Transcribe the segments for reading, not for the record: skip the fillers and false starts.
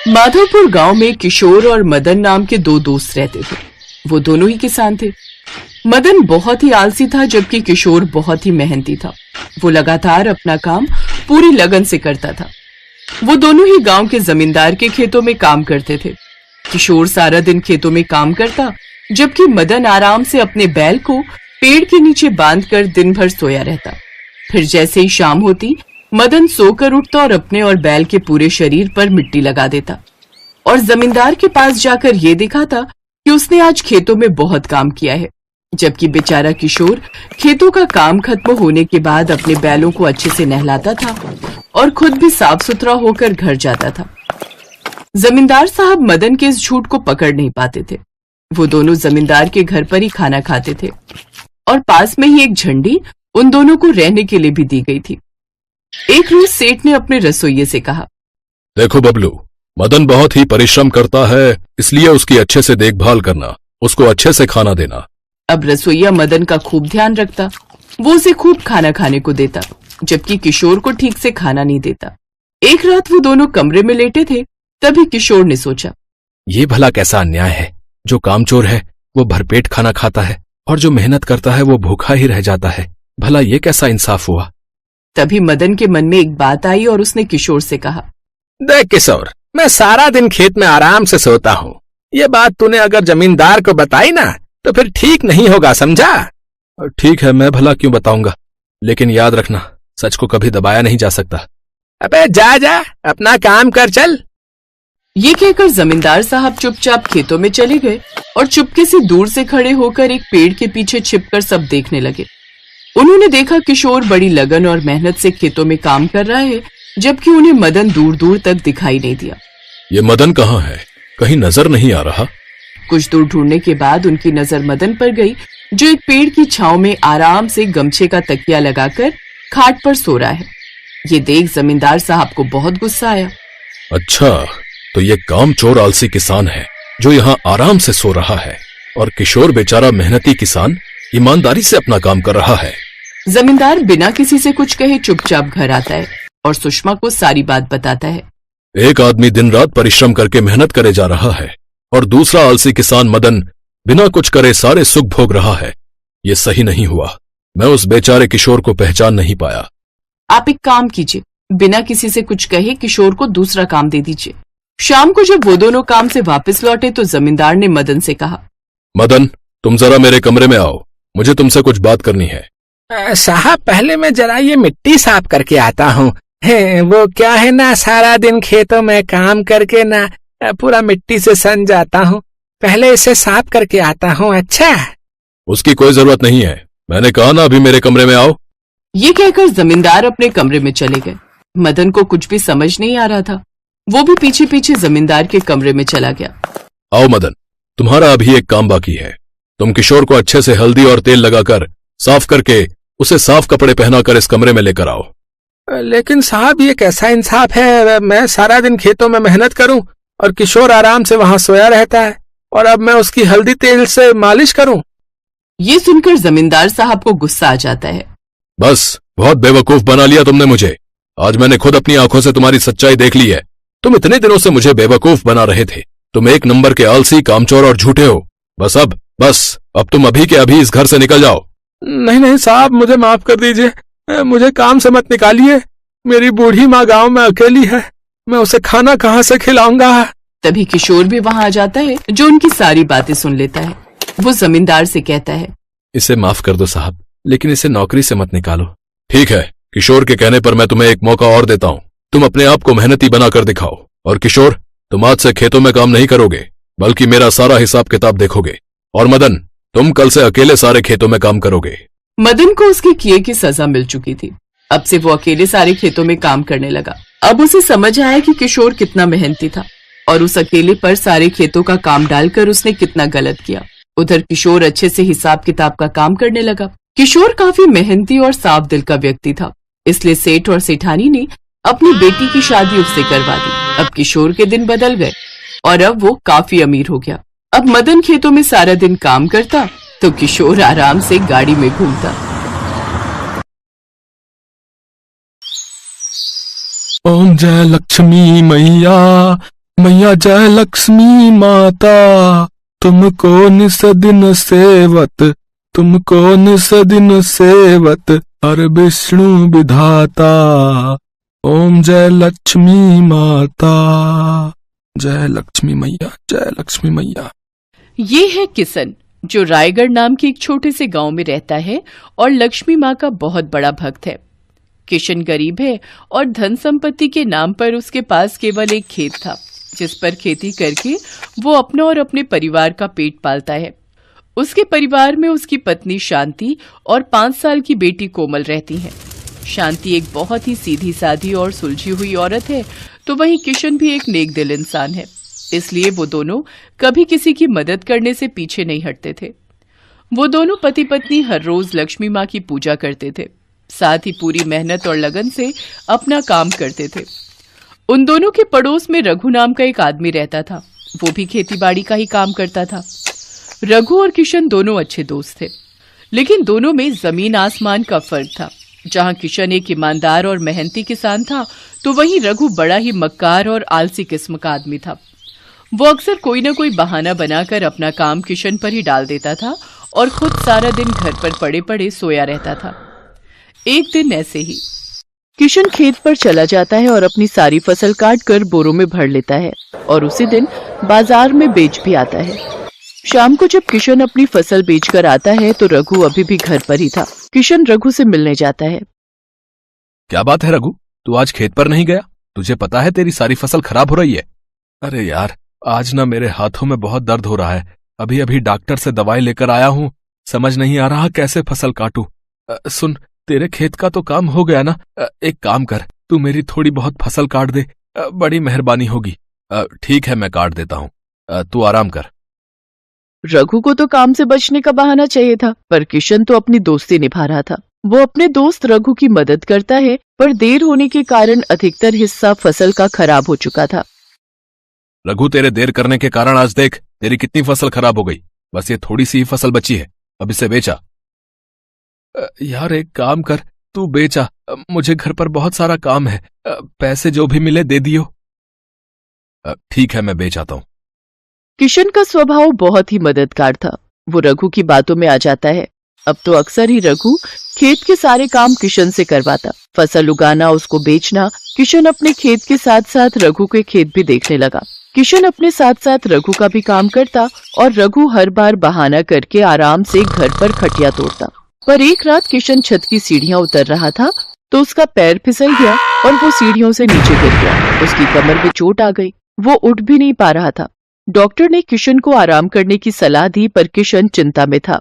माधवपुर गांव में किशोर और मदन नाम के दो दोस्त रहते थे। वो दोनों ही किसान थे। मदन बहुत ही आलसी था, जबकि किशोर बहुत ही मेहनती था। वो लगातार अपना काम पूरी लगन से करता था। वो दोनों ही गांव के जमींदार के खेतों में काम करते थे। किशोर सारा दिन खेतों में काम करता, जबकि मदन आराम से अपने बैल को पेड़ के नीचे बांधकर दिन भर सोया रहता। फिर जैसे ही शाम होती, मदन सोकर उठता और अपने और बैल के पूरे शरीर पर मिट्टी लगा देता और जमींदार के पास जाकर ये दिखाता कि उसने आज खेतों में बहुत काम किया है। जबकि बेचारा किशोर खेतों का काम खत्म होने के बाद अपने बैलों को अच्छे से नहलाता था और खुद भी साफ सुथरा होकर घर जाता था। जमींदार साहब मदन के इस झूठ को पकड़ नहीं पाते थे। वो दोनों जमींदार के घर पर ही खाना खाते थे और पास में ही एक झंडी उन दोनों को रहने के लिए भी दी गई थी। एक रोज सेठ ने अपने रसोइये से कहा, देखो बबलू, मदन बहुत ही परिश्रम करता है, इसलिए उसकी अच्छे से देखभाल करना, उसको अच्छे से खाना देना। अब रसोइया मदन का खूब ध्यान रखता। वो उसे खूब खाना खाने को देता, जबकि किशोर को ठीक से खाना नहीं देता। एक रात वो दोनों कमरे में लेटे थे, तभी किशोर ने सोचा, ये भला कैसा अन्याय है। जो कामचोर है वो भरपेट खाना खाता है और जो मेहनत करता है वो भूखा ही रह जाता है। भला ये कैसा इंसाफ हुआ। तभी मदन के मन में एक बात आई और उसने किशोर से कहा, देख किशोर, मैं सारा दिन खेत में आराम से सोता हूँ। ये बात तूने अगर जमींदार को बताई ना तो फिर ठीक नहीं होगा, समझा। ठीक है, मैं भला क्यों बताऊंगा, लेकिन याद रखना, सच को कभी दबाया नहीं जा सकता। अबे जा जा, अपना काम कर चल। ये कहकर जमींदार साहब चुपचाप खेतों में चले गए और चुपके से दूर से खड़े होकर एक पेड़ के पीछे छिपकर सब देखने लगे। उन्होंने देखा किशोर बड़ी लगन और मेहनत से खेतों में काम कर रहा है, जबकि उन्हें मदन दूर दूर तक दिखाई नहीं दिया। ये मदन कहाँ है, कहीं नजर नहीं आ रहा। कुछ दूर ढूंढने के बाद उनकी नजर मदन पर गई, जो एक पेड़ की छांव में आराम से गमछे का तकिया लगाकर खाट पर सो रहा है। ये देख जमींदार साहब को बहुत गुस्सा आया। अच्छा, तो ये कामचोर आलसी किसान है जो यहाँ आराम से सो रहा है, और किशोर बेचारा मेहनती किसान ईमानदारी से अपना काम कर रहा है। जमींदार बिना किसी से कुछ कहे चुपचाप घर आता है और सुषमा को सारी बात बताता है। एक आदमी दिन रात परिश्रम करके मेहनत करे जा रहा है और दूसरा आलसी किसान मदन बिना कुछ करे सारे सुख भोग रहा है। ये सही नहीं हुआ। मैं उस बेचारे किशोर को पहचान नहीं पाया। आप एक काम कीजिए, बिना किसी से कुछ कहे किशोर को दूसरा काम दे दीजिए। शाम को जब वो दोनों काम से वापस लौटे तो जमींदार ने मदन से कहा, मदन, तुम जरा मेरे कमरे में आओ, मुझे तुमसे कुछ बात करनी है। साहब, पहले मैं जरा ये मिट्टी साफ करके आता हूँ। वो क्या है ना, सारा दिन खेतों में काम करके ना पूरा मिट्टी से सन जाता हूँ। पहले इसे साफ करके आता हूँ। अच्छा, उसकी कोई जरूरत नहीं है, मैंने कहा ना अभी मेरे कमरे में आओ। ये कहकर जमींदार अपने कमरे में चले गए। मदन को कुछ भी समझ नहीं आ रहा था। वो भी पीछे पीछे जमींदार के कमरे में चला गया। आओ मदन, तुम्हारा अभी एक काम बाकी है। तुम किशोर को अच्छे से हल्दी और तेल लगाकर साफ करके उसे साफ कपड़े पहनाकर इस कमरे में लेकर आओ। लेकिन साहब, ये कैसा इंसाफ है। मैं सारा दिन खेतों में मेहनत करूं और किशोर आराम से वहां सोया रहता है, और अब मैं उसकी हल्दी तेल से मालिश करूं। ये सुनकर जमींदार साहब को गुस्सा आ जाता है। बस, बहुत बेवकूफ बना लिया तुमने मुझे। आज मैंने खुद अपनी आंखों से तुम्हारी सच्चाई देख ली है। तुम इतने दिनों से मुझे बेवकूफ बना रहे थे। तुम एक नंबर के आलसी, कामचोर और झूठे हो। बस अब तुम अभी के अभी इस घर से निकल जाओ। नहीं नहीं साहब, मुझे माफ कर दीजिए। मुझे काम से मत निकालिए। मेरी बूढ़ी माँ गांव में अकेली है, मैं उसे खाना कहाँ से खिलाऊंगा। तभी किशोर भी वहां आ जाता है, जो उनकी सारी बातें सुन लेता है। वो जमींदार से कहता है, इसे माफ कर दो साहब, लेकिन इसे नौकरी से मत निकालो। ठीक है, किशोर के कहने पर मैं तुम्हें एक मौका और देता हूँ। तुम अपने आप को मेहनती बनाकर दिखाओ। और किशोर, तुम आज से खेतों में काम नहीं करोगे, बल्कि मेरा सारा हिसाब किताब देखोगे। और मदन, तुम कल से अकेले सारे खेतों में काम करोगे। मदन को उसके किए की सजा मिल चुकी थी। अब से वो अकेले सारे खेतों में काम करने लगा। अब उसे समझ आया कि किशोर कितना मेहनती था और उस अकेले पर सारे खेतों का काम डालकर उसने कितना गलत किया। उधर किशोर अच्छे से हिसाब किताब का काम करने लगा। किशोर काफी मेहनती और साफ दिल का व्यक्ति था, इसलिए सेठ और सेठानी ने अपनी बेटी की शादी उससे करवा दी। अब किशोर के दिन बदल गए और अब वो काफी अमीर हो गया। अब मदन खेतों में सारा दिन काम करता तो किशोर आराम से गाड़ी में घूमता। ओम जय लक्ष्मी मैया, मैया जय लक्ष्मी माता, तुमको निस दिन सेवत, तुमको निस दिन सेवत, हर विष्णु विधाता, ओम जय लक्ष्मी माता, जय लक्ष्मी मैया, जय लक्ष्मी मैया। ये है किशन, जो रायगढ़ नाम के एक छोटे से गांव में रहता है और लक्ष्मी माँ का बहुत बड़ा भक्त है। किशन गरीब है और धन संपत्ति के नाम पर उसके पास केवल एक खेत था, जिस पर खेती करके वो अपना और अपने परिवार का पेट पालता है। उसके परिवार में उसकी पत्नी शांति और 5 साल की बेटी कोमल रहती हैं। शांति एक बहुत ही सीधी साधी और सुलझी हुई औरत है, तो वहीं किशन भी एक नेक दिल इंसान है, इसलिए वो दोनों कभी किसी की मदद करने से पीछे नहीं हटते थे। वो दोनों पति पत्नी हर रोज लक्ष्मी माँ की पूजा करते थे, साथ ही पूरी मेहनत और लगन से अपना काम करते थे। उन दोनों के पड़ोस में रघु नाम का एक आदमी रहता था। वो भी खेतीबाड़ी का ही काम करता था। रघु और किशन दोनों अच्छे दोस्त थे, लेकिन दोनों में जमीन आसमान का फर्क था। जहां किशन एक ईमानदार और मेहनती किसान था, तो वहीं रघु बड़ा ही मक्कार और आलसी किस्म का आदमी था। वो अक्सर कोई न कोई बहाना बनाकर अपना काम किशन पर ही डाल देता था और खुद सारा दिन घर पर पड़े पड़े सोया रहता था। एक दिन ऐसे ही किशन खेत पर चला जाता है और अपनी सारी फसल काट कर बोरों में भर लेता है और उसी दिन बाजार में बेच भी आता है। शाम को जब किशन अपनी फसल बेचकर आता है तो रघु अभी भी घर पर ही था। किशन रघु से मिलने जाता है। क्या बात है रघु, तू आज खेत पर नहीं गया? तुझे पता है तेरी सारी फसल खराब हो रही है। अरे यार, आज ना मेरे हाथों में बहुत दर्द हो रहा है। अभी अभी डॉक्टर से दवाई लेकर आया हूँ, समझ नहीं आ रहा कैसे फसल काटूं। सुन, तेरे खेत का तो काम हो गया ना, एक काम कर, तू मेरी थोड़ी बहुत फसल काट दे, बड़ी मेहरबानी होगी। ठीक है, मैं काट देता हूँ, तू आराम कर। रघु को तो काम से बचने का बहाना चाहिए था, पर किशन तो अपनी दोस्ती निभा रहा था। वो अपने दोस्त रघु की मदद करता है, पर देर होने के कारण अधिकतर हिस्सा फसल का खराब हो चुका था। रघु, तेरे देर करने के कारण आज देख तेरी कितनी फसल खराब हो गई। बस ये थोड़ी सी ही फसल बची है, अब इसे बेचा। यार एक काम कर, तू बेचा, मुझे घर पर बहुत सारा काम है, पैसे जो भी मिले दे दियो। ठीक है, मैं बेच आता हूँ। किशन का स्वभाव बहुत ही मददगार था। वो रघु की बातों में आ जाता है। अब तो अक्सर ही रघु खेत के सारे काम किशन से करवाता। फसल उगाना, उसको बेचना। किशन अपने खेत के साथ साथ रघु के खेत भी देखने लगा। किशन अपने साथ साथ रघु का भी काम करता और रघु हर बार बहाना करके आराम से घर पर खटिया तोड़ता। पर एक रात किशन छत की सीढ़ियां उतर रहा था तो उसका पैर फिसल गया और वो सीढ़ियों से नीचे गिर गया। उसकी कमर में चोट आ गई, वो उठ भी नहीं पा रहा था। डॉक्टर ने किशन को आराम करने की सलाह दी, पर किशन चिंता में था।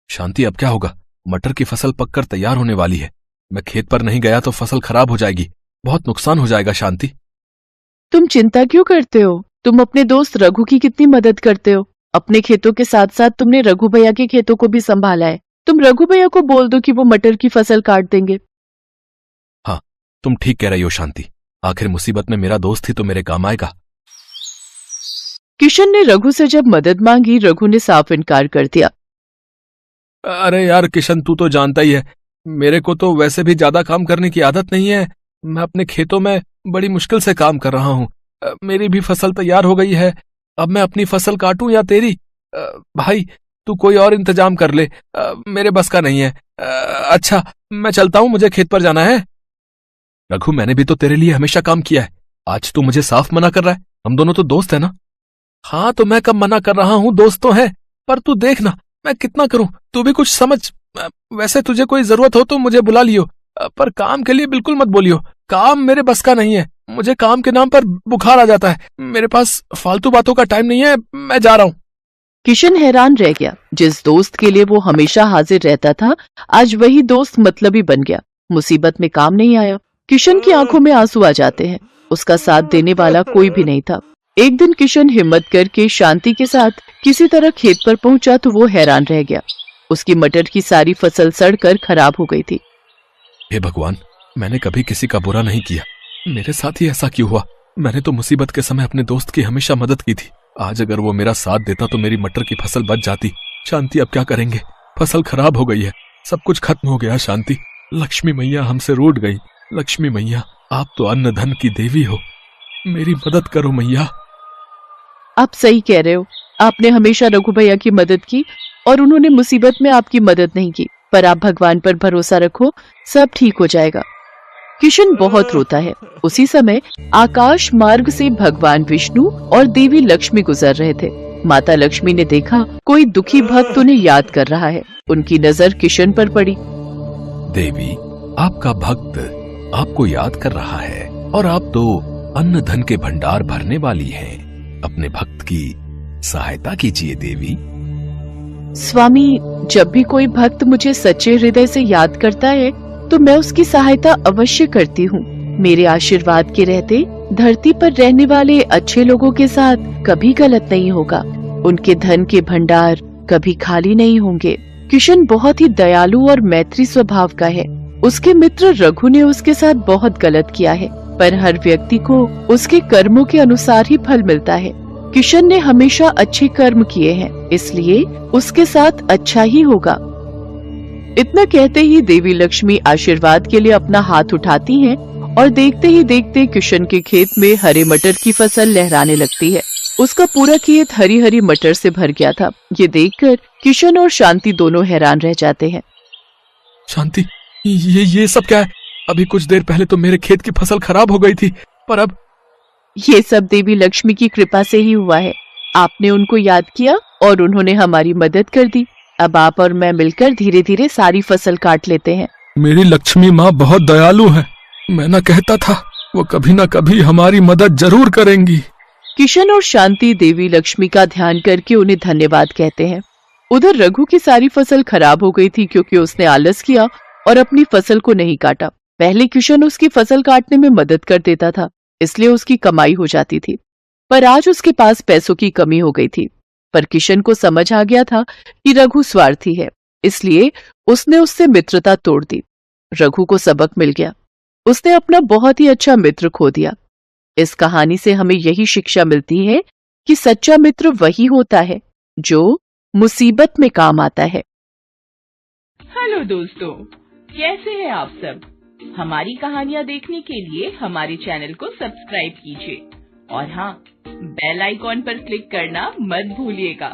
शांति, अब क्या होगा? मटर की फसल पककर तैयार होने वाली है। मैं खेत पर नहीं गया तो फसल खराब हो जाएगी, बहुत नुकसान हो जाएगा। शांति, तुम चिंता क्यों करते हो? तुम अपने दोस्त रघु की कितनी मदद करते हो। अपने खेतों के साथ साथ तुमने रघु भैया के खेतों को भी संभाला है। तुम रघु भैया को बोल दो कि वो मटर की फसल काट देंगे। हाँ, तुम ठीक कह रही हो शांति। आखिर मुसीबत में मेरा दोस्त ही तो मेरे काम आएगा। किशन ने रघु से जब मदद मांगी, रघु ने साफ इनकार कर दिया। अरे यार किशन, तू तो जानता ही है, मेरे को तो वैसे भी ज्यादा काम करने की आदत नहीं है। मैं अपने खेतों में बड़ी मुश्किल से काम कर रहा हूँ। मेरी भी फसल तैयार हो गई है, अब मैं अपनी फसल काटूं या तेरी? भाई तू कोई और इंतजाम कर ले, मेरे बस का नहीं है। अच्छा, मैं चलता हूं, मुझे खेत पर जाना है। रघु, मैंने भी तो तेरे लिए हमेशा काम किया है, आज तू मुझे साफ मना कर रहा है? हम दोनों तो दोस्त है ना। हाँ, तो मैं कब मना कर रहा हूँ, दोस्त तो है, पर तू देखना मैं कितना करूं, तू भी कुछ समझ। वैसे तुझे कोई जरूरत हो तो मुझे बुला लियो, पर काम के लिए बिल्कुल मत बोलियो। काम मेरे बस का नहीं है, मुझे काम के नाम पर बुखार आ जाता है। मेरे पास फालतू बातों का टाइम नहीं है, मैं जा रहा हूँ। किशन हैरान रह गया। जिस दोस्त के लिए वो हमेशा हाजिर रहता था, आज वही दोस्त मतलबी बन गया। मुसीबत में काम नहीं आया। किशन की आंखों में आंसू आ जाते हैं। उसका साथ देने वाला कोई भी नहीं था। एक दिन किशन हिम्मत करके शांति के साथ किसी तरह खेत पर पहुंचा तो वो हैरान रह गया। उसकी मटर की सारी फसल सड़कर खराब हो गई थी। हे भगवान, मैंने कभी किसी का बुरा नहीं किया, मेरे साथ ही ऐसा क्यों हुआ? मैंने तो मुसीबत के समय अपने दोस्त की हमेशा मदद की थी। आज अगर वो मेरा साथ देता तो मेरी मटर की फसल बच जाती। शांति, अब क्या करेंगे? फसल खराब हो गई है, सब कुछ खत्म हो गया। शांति, लक्ष्मी मैया हमसे रूठ गई। लक्ष्मी मैया, आप तो अन्न धन की देवी हो। मेरी मदद करो मैया। आप सही कह रहे हो। आपने हमेशा रघु भैया की मदद की और उन्होंने मुसीबत में आपकी मदद नहीं की, पर आप भगवान पर भरोसा रखो, सब ठीक हो जाएगा। किशन बहुत रोता है। उसी समय आकाश मार्ग से भगवान विष्णु और देवी लक्ष्मी गुजर रहे थे। माता लक्ष्मी ने देखा कोई दुखी भक्त उन्हें याद कर रहा है। उनकी नजर किशन पर पड़ी। देवी, आपका भक्त आपको याद कर रहा है और आप तो अन्न धन के भंडार भरने वाली हैं। अपने भक्त की सहायता कीजिए देवी। स्वामी, जब भी कोई भक्त मुझे सच्चे हृदय से याद करता है तो मैं उसकी सहायता अवश्य करती हूँ। मेरे आशीर्वाद के रहते धरती पर रहने वाले अच्छे लोगों के साथ कभी गलत नहीं होगा। उनके धन के भंडार कभी खाली नहीं होंगे। किशन बहुत ही दयालु और मैत्री स्वभाव का है। उसके मित्र रघु ने उसके साथ बहुत गलत किया है, पर हर व्यक्ति को उसके कर्मों के अनुसार ही फल मिलता है। किशन ने हमेशा अच्छे कर्म किए हैं, इसलिए उसके साथ अच्छा ही होगा। इतना कहते ही देवी लक्ष्मी आशीर्वाद के लिए अपना हाथ उठाती हैं और देखते ही देखते किशन के खेत में हरे मटर की फसल लहराने लगती है। उसका पूरा खेत हरी हरी मटर से भर गया था। ये देखकर किशन और शांति दोनों हैरान रह जाते हैं। शांति, ये सब क्या है? अभी कुछ देर पहले तो मेरे खेत की फसल खराब हो गई थी, पर अब ये सब देवी लक्ष्मी की कृपा से ही हुआ है। आपने उनको याद किया और उन्होंने हमारी मदद कर दी। अब आप और मैं मिलकर धीरे धीरे सारी फसल काट लेते हैं। मेरी लक्ष्मी माँ बहुत दयालु है। मैं न कहता था वो कभी न कभी हमारी मदद जरूर करेंगी। किशन और शांति देवी लक्ष्मी का ध्यान करके उन्हें धन्यवाद कहते हैं। उधर रघु की सारी फसल खराब हो गई थी क्योंकि उसने आलस किया और अपनी फसल को नहीं काटा। पहले किशन उसकी फसल काटने में मदद कर देता था, इसलिए उसकी कमाई हो जाती थी। पर आज उसके पास पैसों की कमी हो गई थी। पर किशन को समझ आ गया था कि रघु स्वार्थी है, इसलिए उसने उससे मित्रता तोड़ दी। रघु को सबक मिल गया। उसने अपना बहुत ही अच्छा मित्र खो दिया। इस कहानी से हमें यही शिक्षा मिलती है कि सच्चा मित्र वही होता है जो मुसीबत में काम आता है। हेलो दोस्तों, कैसे हैं आप सब? हमारी कहानियाँ देखने के लिए हमारे चैनल को सब्सक्राइब कीजिए और हाँ, बेल आइकॉन पर क्लिक करना मत भूलिएगा।